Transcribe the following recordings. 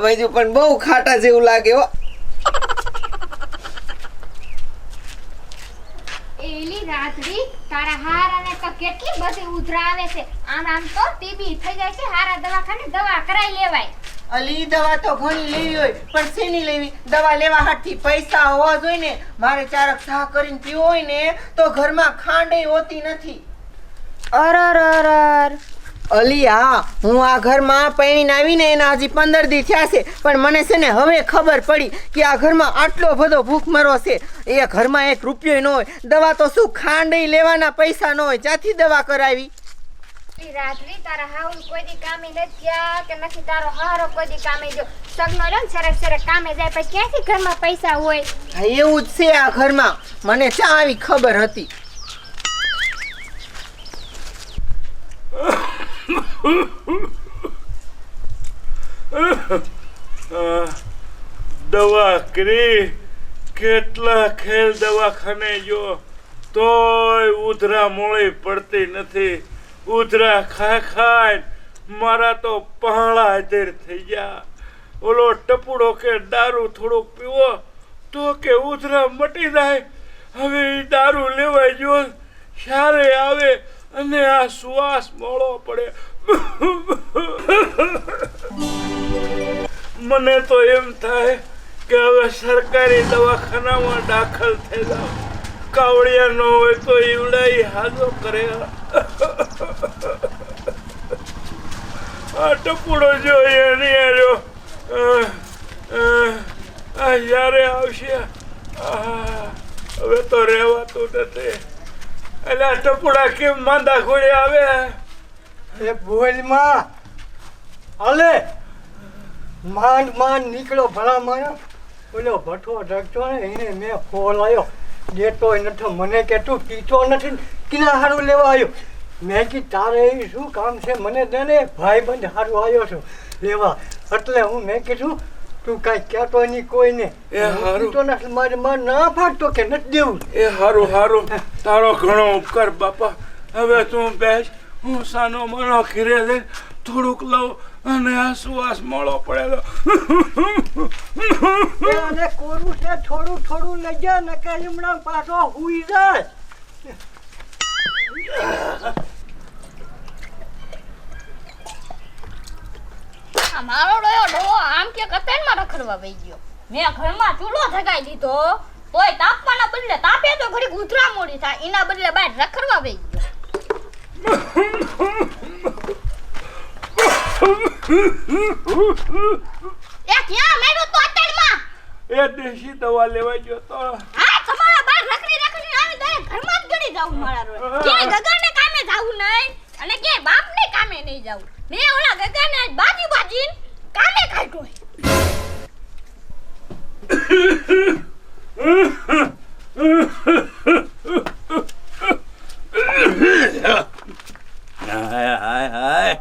બાજુ પણ બહુ ખાટા જેવું લાગે હો. એલી રાત્રી તારા હારાને તો કેટલી બધી ઉધરા આવે છે. આમ તો ટીબી થઈ જાય છે. હારા દવાખાને દવા કરાઈ લેવાય. અલી દવા તો ઘણી લેવી હોય પણ શેની લેવી? દવા લેવા હાટથી પૈસા હોવા જોઈએ ને. મારે ચારક ચા કરીને પીવો હોય ને તો ઘરમાં ખાંડે હોતી નથી. અરર અલી હા, હું આ ઘરમાં પૈણીને આવીને એના હજી 15 દી થયા છે પણ મને છે ને હવે ખબર પડી કે આ ઘરમાં આટલો બધો ભૂખમરો છે. એ ઘરમાં 1 રૂપિયો ન હોય. દવા તો શું ખાંડે લેવાના પૈસા ન હોય. ક્યાંથી દવા કરાવી? રાત્રી તારા હાઉલ કોઈ દી કામે નથી ગયા કે નથી તારો હારો કોઈ દી કામે જો સગનો રે સરક સરક કામે જાય પછી ક્યાંથી ઘરમાં પૈસા હોય? હા એવું જ છે આ ઘરમાં. મને ચા આવી ખબર હતી. દવા કરી કેટલા ખેલ દવાખાને જો તોય ઉધરા મોળી પડતી નથી. ઉધરા ખાય મારા તો પહાડા હાજર થઈ ગયા. ઓલો ટપુડો કે દારૂ થોડોક પીવો તો કે ઉધરા મટી જાય. હવે એ દારૂ લેવાય જો સારે આવે અને આ શ્વાસ મોળો પડે. મને તો એમ થાય કે હવે સરકારી દવાખાનામાં દાખલ થઈ જાવ. કાવડિયા ન હોય તો ઈવડાઈ હાજો કરે. આ ટપુડો જો એની આવ્યો આ જ્યારે આવશે હવે તો રહેવાતું નથી. એટલે આ ટપુડા કેમ માંદા ઘોડે આવે? એ બોલમાં હાલે માંડ નીકળો ભલા માણસ. ઓલો ભઠ્ઠો ઢગતો ને એને મેં ફોન આવ્યો દેતો નથી. મને કે તું પીતો નથી કિના સારું લેવા આવ્યો? મેં કીધું તારે એ શું કામ છે મને દે. ભાઈ બંધ સારું આવ્યો છું લેવા. એટલે હું મેં કીધું તું કાંઈ કહેતો નહીં કોઈને. એ હારું તો નથી મારે ના ફાટતો કે નથી દેવું. એ હારું તારો ઘણો ઉપકાર બાપા. હવે તું બેસ, હું સાનો મનો ઘીરે લઈને થોડુંક લઉં અને આ શ્વાસ મોળો પડેલો. અને કોરું છે થોડું લઈ જા નકા હમણાં પાછો હુઈ જાય. મારો ડોયો આમ કે કતેનમાં રખડવા વઈ ગયો. મેં ઘરમાં ચૂલો જગાઈ દીધો તોય તાપવાના બદલે તાપે તો ઘડી ઉધરા મોડી થાય. એના બદલે બહાર રખડવા વઈ ગયો. એ ક્યાં મેરો તો અટણમાં? એ દેશી દવા લેવા ગયો તો. હા તમારા બહાર રખડી આવી દે ઘરમાં જ ગડી જાવું મારા રોય. કે ગગાને કામે જાવું નહીં અને કે બાપને કામે નહીં જાવું. મેં ઓલા ગગાને બાજી કામે કાઢ્યો. હાય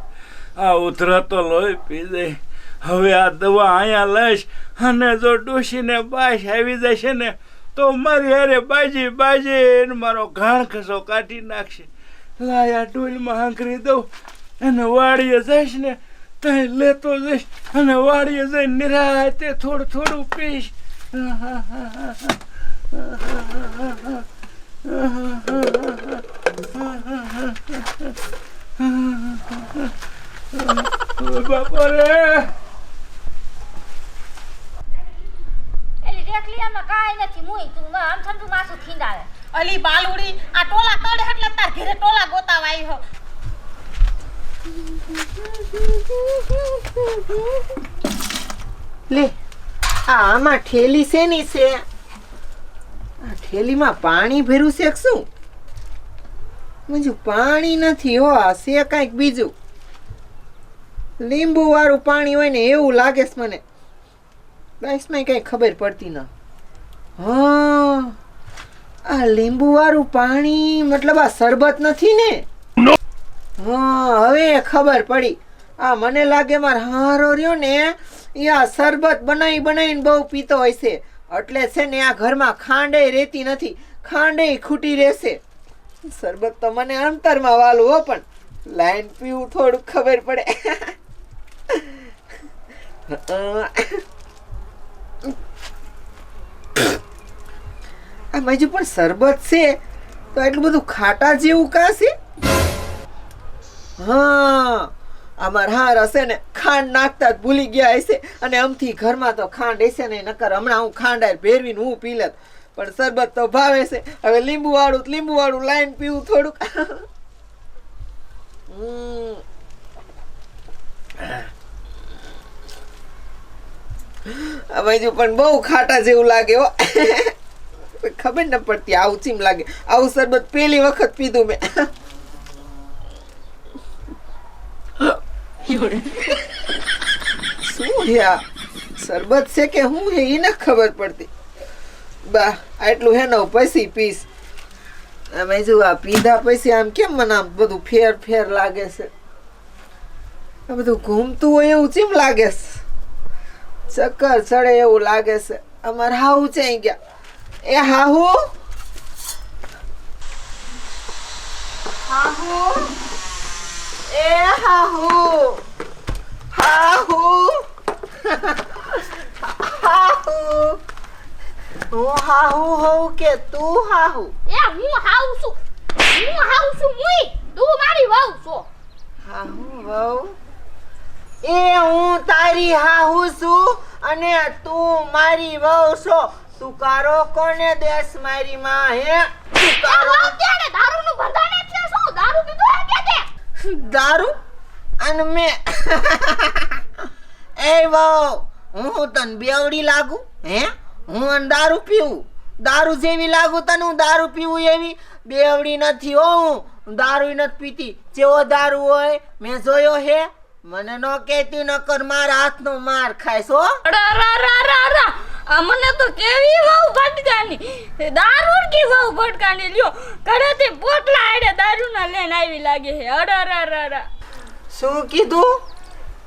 આ ઉધરા તો લોહી પી જાય. હવે આ દવા અહીંયા લઈશ અને જો ડોશીને બાશ આવી જશે ને તો મારી હારે બાજી મારો ઘાણ ખસો કાઢી નાખશે. લાયા ડોલમાં હાંકરી દઉં અને વાડીએ જઈશ ને ત્યાં લેતો જઈશ અને વાડીએ જઈને નિરાતે થોડું પીશ. બાપા રે એલી રેખલિયામાં કાઈ નથી મુઈ તું આમ ઠંડુ માથું ખીંડાવે. અલી બાલુડી આ ટોલા તડે એટલે તાર ઘરે ટોલા ગોતાવા આવી હો. લે આમાં ઠેલી શેની છે? આ ઠેલીમાં પાણી ભર્યું છે કે શું? મુજુ પાણી નથી હો. આ છે કાંઈક બીજું. લીંબુ વાળું પાણી હોય ને એવું લાગે છે મને. બાઈસમાં કઈ ખબર પડતી ન. હા આ લીંબુ વાળું પાણી મતલબ આ શરબત નથી ને? હા હવે ખબર પડી. આ મને લાગે માર હારો રહ્યો ને એ આ શરબત બનાવીને બહુ પીતો હોય છે. એટલે છે ને આ ઘરમાં ખાંડે રહેતી નથી. ખાંડે ખૂટી રહેશે. શરબત તો મને અંતરમાં વાલું હો પણ લાઈન પીવું થોડું ખબર પડે. આ બાજુ પણ શરબત છે તો એટલું બધું ખાટા જેવું કાં છે? હા અમાર હાર હશે ને ખાંડ નાખતા જ ભૂલી ગયા હશે અને આમથી ઘરમાં તો ખાંડ હશે ને નકર હમણાં હું ખાંડ ભેરવીને હું પી લેત પણ શરબત તો ભાવે છે હવે લીંબુ વાળું લાઈન પીવું થોડુંક આ બાજુ પણ બહુ ખાટા જેવું લાગે હો ખબર ન પડતી આવું ચીમ લાગે આવું શરબત પહેલી વખત પીધું મેં શું હે આ શરબત છે કે હું હે એ ન ખબર પડતી બા આટલું હે ને પછી પીસ અમે જો આ પીધા પછી આમ કેમ મને આમ બધું ફેર લાગે છે આ બધું ઘૂમતું હોય એવું ચીમ લાગે છે ચક્કર ચડે એવું લાગે છે અમારે હાહુ ચાઈ ગયા એ હાહુ હાહુ એ હાહુ હાહુ હાહુ હું હાહુ હોઉં કે તું હાહુ હું હાઉ છું મુઈ તું મારી વહુ છો હાહુ વહુ એ હું તારી હાહુ છું અને તું મારી વહુ છો તુકારો કોને દેશ મારી માં હે તુકારો અત્યારે દારૂનું બંધાને છે શું દારૂ પીધો હે કે તે દારૂ અને મે એ વહુ હું તને બેવડી લાગુ હે હું અન દારૂ પીવું દારૂ જેવી લાગુ તને હું દારૂ પીવું એવી બેવડી નથી હો હું દારૂ નથી પીતી જેવો દારૂ હોય મેં જોયો હે મને નો કહેતી નકર મારા હાથનો માર ખાઈશ હો મને તો કેવી વહુ ભટકાની દારૂ કી વહુ ભટકાની લ્યો ઘરેથી પોટલા આડે દારૂના લઈને આવી લાગે હે અડરરરર શું કીધું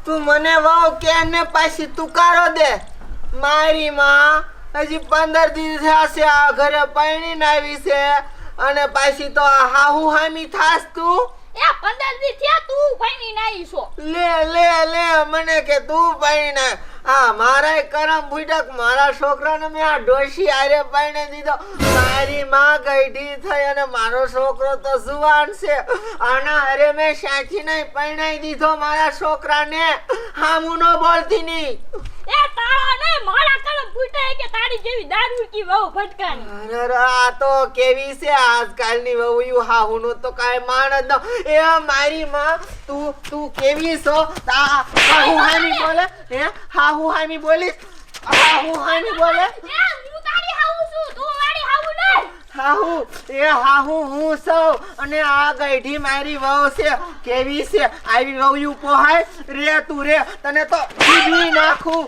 તું મને વહુ કે ને પાછી તુકારો દે મારી માં હજી 15 દિવસ થયા છે આ ઘરે પરણીને આવી છે અને પાછી તો આ હાહુ હામી થાસ તું એ 15 દી થયા તું ભાઈની નાઈ છો લે મને કે તું પરણીને આ મારા કરમ ભૂડક મારા છોકરાને મેં આ ડોશી આરે પરણી દીધો મારી માં ગઈઢી થઈ અને મારો છોકરો તો જુવાન છે આના હારે મેં સાચી નહીં પરણાઈ દીધો મારા છોકરાને હામું નો બોલતી નહીં એ તારા ને મારા કલમ ફૂટાય કે તારી જેવી દારૂ કી વહુ ભટકાની અરે આ તો કેવી છે આજકાલની વહુયું હાહુનું તો કાંઈ માન જ ન એ મારી માં તું કેવી છો હાહુ હામી બોલે હે હાહુ હામી બોલીશ હાહુ હામી બોલે એ હું તારી હાઉ છું તું મારી હાઉ નહીં હાહુ એ હાહુ હું સૌ અને આ ગઈઢી મારી વહુ છે કેવી છે આવી વહુયું પોહાય રે તું રે તને તો ભીગી નાખું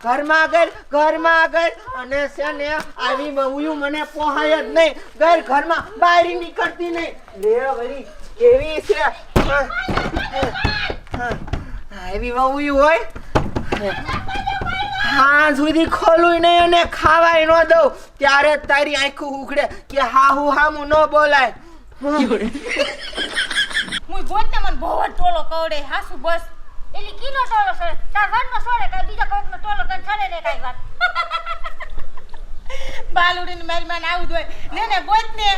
ઘરમાં ગર અને છે ને આવી વહુયું મને પોહાય જ નહીં ઘરમાં બહાર નીકળતી નહીં લે વળી કેવી છે આવી વહુયું હોય હા સુધી ખોલું નહીં અને ખાવાય ન દઉં ત્યારે તારી આંખું ઉખડે કે હાહુ હામું ન બોલાય મુઈ બોલતે મને બહુ જ ટોલો કવડે હાસુ બસ એલી કીનો ટોલો છે તાર વનનો સોડે કઈ બીજા કોકનો ટોલો કઈ છડે ને કઈ વાત બાલુડીને મારી માને આવું જોઈએ ને બોલ ને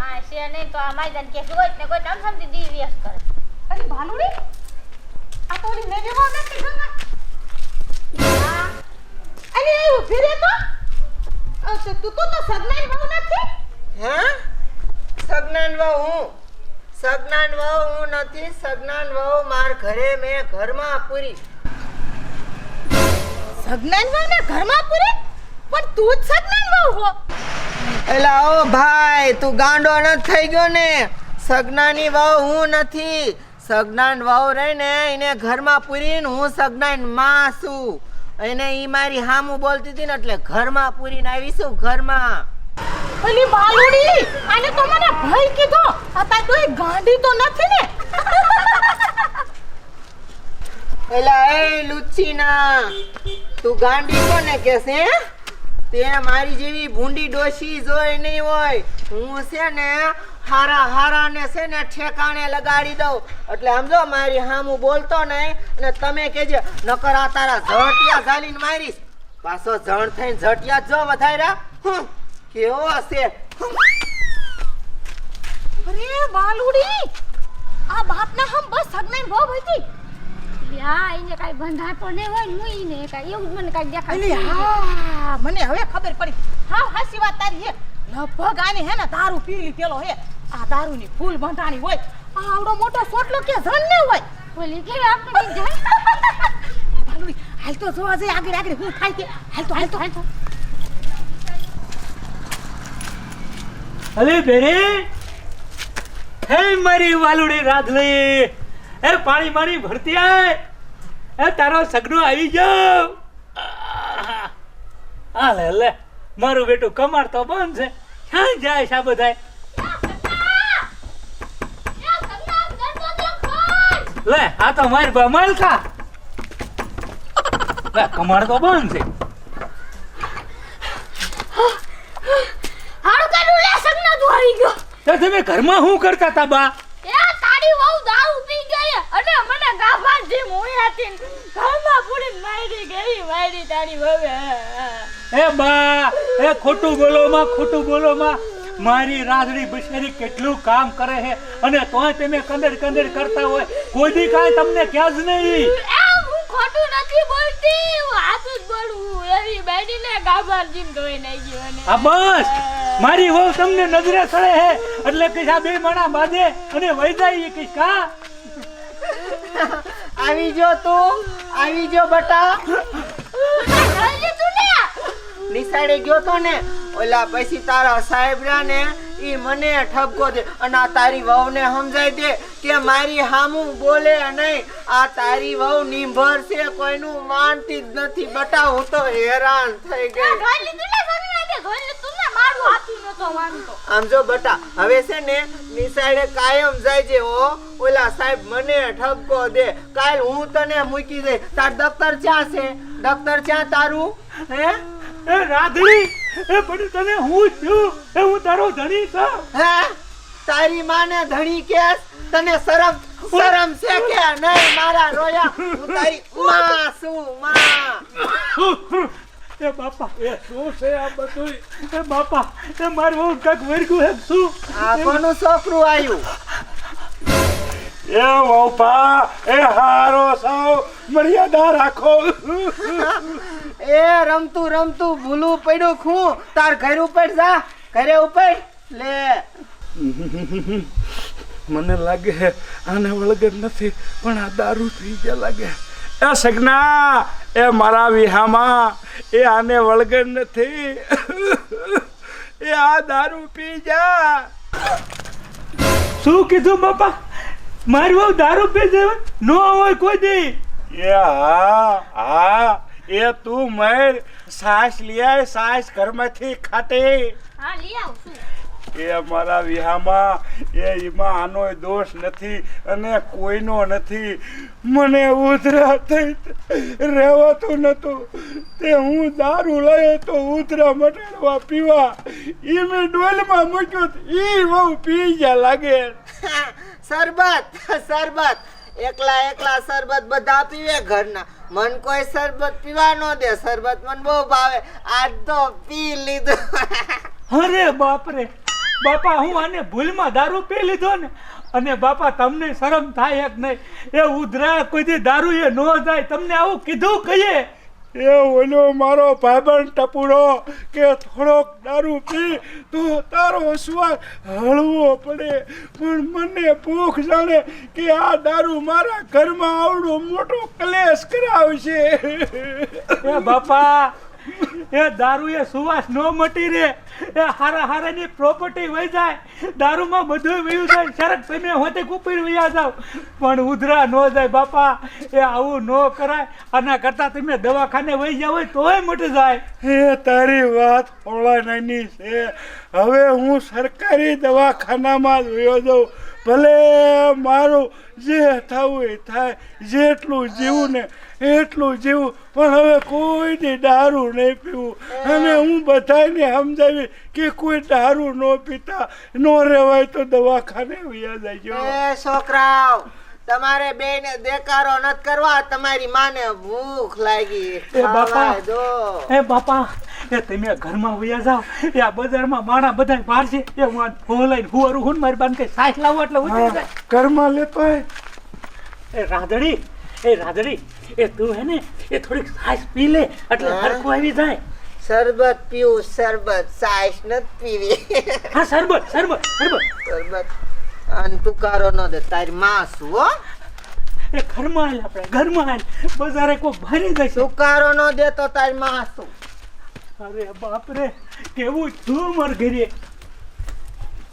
આ છે નહીં તો આ માયદાન કે હોય ને કોઈ સમજી દી વ્યસ્ત કરે અરે બાલુડી આ તો ઓલી મેજે વાવ નથી ગંગા અરે એવું ફિરે તો તું તો સગનાઈ વાવ નથી હે સગનાન વહુ હું નથી સગનાન વહુ માર ઘરે મેં ઘરમાં પૂરી સગનાઈ વાવ ને ઘરમાં પૂરી પણ તું જ સગનાઈ વાવ હો એલા ઓ ભાઈ તું ગાંડો નથી થઈ ગયો ને સગનાની વહુ હું નથી સગનાન વહુ રહી ને એને ઘરમાં પૂરીને હું સગનાન માં છું એને ઈ મારી હામું બોલતી હતી ને એટલે ઘરમાં પૂરીને આવી છું ઘરમાં અલી બાલુડી આને તો મને ભય કીધો આ તો એ ગાંડી તો નથી ને એલા એ લુચ્ચીના તું ગાંડી કોને કહેશે તે મારી જેવી ભૂંડી ડોશી જોઈ નહીં હોય હું છે ને હારા હારાને છે ને ઠેકાણે લગાડી દઉં એટલે સમજો મારી હામું બોલતો નહીં અને તમે કહેજો નકર આ તારા ઝટિયા ઝાલીને મારીશ પાછો જણ થઈને ઝટિયા જો વધાર્યા કેવો હશે અરે બાલુડી આ બાપના હમ બસ સગનાઈ બહુ હતી યા એને કાઈ બંધા તો ને હોય હું ઈને કાઈ એવું જ મને કાઈ અલી દેખાય હા મને હવે ખબર પડી હા હાસી વાત તારી હે લગભગ આને હે ને દારૂ પી લીધેલો હે આ દારૂની ફૂલ બંધાણી હોય આ આવડો મોટો સોટલો કે જણ ને હોય બોલી કે આપણે જાય બાલુડી હાલ તો જોવા જઈ આગળ આગળ હું થાય કે હાલ તો અલે બેરે હે મારી વાલુડી રાધલી એ પાણી માણી ભરતી આય એ તારો સગનો આવી જાવ આ લે મારું બેટું કમાર તો બંધ છે ક્યાં જાય છે આ બધાય લે આ તો મારી બમાલ ખા લે કમાર તો બંધ છે હારું કરું લે સગના તું આવી ગયો તો તમે ઘરમાં શું કરતા તા બા એ તારી વહુ દારૂ પી ગઈ અને મને ગાભા જેમ હોય હતી ઘરમાં પૂરી મારી તારી વહુ એ બા એ ખોટું બોલો માં મારી રાધડી બિચારી કેટલું કામ કરે છે અને તોય તમે કંદર કરતા હોય કોઈ દી કાંઈ તમને ક્યાં જ નહીં એ હું ખોટું નથી બોલતી હું સાચું જ બોલું એવી બેડીને ગાભા જેમ ધોઈ નાઈ ગયો અને આ બસ મારી વહુ તમને નજરે ચડે છે એટલે કે આ બે માણા બાંધે અને વહી જાય કે કા આવી જો બટા જોઈ લીધું ને નિસાડે ગયો તો ને ઓલા પછી તારા સાહેબરા ને ઈ મને ઠપકો દે અને આ તારી વહુને સમજાઈ દે કે મારી હામું બોલે નહીં આ તારી વહુ નિંભર છે કોઈનું માનતી જ નથી બટા હું તો હેરાન થઈ ગઈ જોઈ લીધું ને સગના જોઈ લીધું ને મારું હાથી નતો માનતો આમ જો બટા હવે છે ને નિસાડે કાયમ જાય છે ઓલા સાહેબ મને ઠપકો દે કાલ હું તને મૂકી દે તાર દફતર ક્યાં છે દફતર ક્યાં તારું હે એ રાધડી એ પણ તને હું છું એ હું તારો ધણી છું હે તારી માને ધણી કેસ તને શરમ છે કે નહીં મારા રોયા હું તારી માં છું માં એ બાપા એ શું છે આ બધું એ બાપા એ મારું હું કાક વર્ગું હે શું આ કોનું છોકરું આવ્યું એ વોપા એ હારો સૌ મર્યાદા રાખો એ રમતું ભૂલું પડ્યું ખું તાર ઘર ઉપર જા ઘરે ઉપર લે મને લાગે આને વળગર નથી પણ આ દારૂ થઈ ગયા લાગે એ સગના એ મારા વિહામાં એ આને વળગર નથી એ આ દારૂ પી જા શું કીધું બાપા મારી વહુ દારૂ પી જાય નો હોય કોઈ દી એ હા એ તું મર સાસ લિયા સાસ ઘરમાંથી ખાતે હા લઈ આવશું એ અમારા વિહામાં એ એમાં આનો દોષ નથી અને કોઈનો નથી મને ઉધરા થઈ રહેવાતું નતું તે હું દારૂ લાયો તો ઉધરા મટાડવા પીવા એ મેં ડોલમાં મૂક્યો એ બહુ પી ગયા લાગે શરબત એકલા શરબત બધા પીવે ઘરના મન કોઈ શરબત પીવા ન દે શરબત મન બહુ ભાવે આજ તો પી લીધું અરે બાપરે બાપા હું આને ભૂલમાં દારૂ પી લીધો ને અને બાપા તમને શરમ થાય કે નહીં એ ઉધરા કોઈ દી દારૂ એ ન જાય તમને આવું કીધું કહીએ એ ઓલો મારો ભાઈબંધ ટપુડો કે થોડોક દારૂ પી તો તારો સ્વાદ હળવો પડે પણ મને ભૂખ જાણે કે આ દારૂ મારા ઘરમાં આવડો મોટો ક્લેશ કરાવશે એ બાપા એ દારૂ એ સુવાસ નો મટી રે એ હારાની પ્રોપર્ટી વહી જાય દારૂમાં બધું વયું જાય શરત તમે હોતે કુપીર વયા જાવ પણ ઉધરા ન જાય બાપા એ આવું ન કરાય આના કરતા તમે દવાખાને વહી જાવ હોય તોય મટી જાય હે તારી વાત થોડા નાની છે હવે હું સરકારી દવાખાનામાં જ વયો જાઉં ભલે મારું જે થવું એ થાય જેટલું જીવું ને એટલું જીવું પણ હવે કોઈ દી દારૂ નહીં પીવું અને હું બધાને સમજાવી કે કોઈ દારૂ ન પીતા ન રહેવાય તો દવાખાને વયા જજો એ છોકરાઓ તમારે બેને દેકારો નત કરવા તમારી માને ભૂખ લાગી એ બાપા. ખાવા દો એ બાપા એ તમે ઘરમાં વયા જાઓ એ આ બજારમાં માણા બધા બહાર છે એ હું ફોલાઈને હુવારું હું મારી બાન કઈ સાસ લાવો એટલે ઉતરી જાય ઘરમાં લેતો હોય એ રાધડી એ તું હે ને એ થોડીક સાસ પી લે એટલે હરખું આવી જાય શરબત પીવું શરબત સાઈસ નત પીવી હા શરબત શરબત અને તુકારો ન દે તારી માં શું હો એ ઘરમાં હાલ આપણે ઘરમાં હાલ બજારે કોઈ ભારી જશે તુકારો ન દે તો તારી માં શું અરે બાપ રે કેવું છું માર ઘરે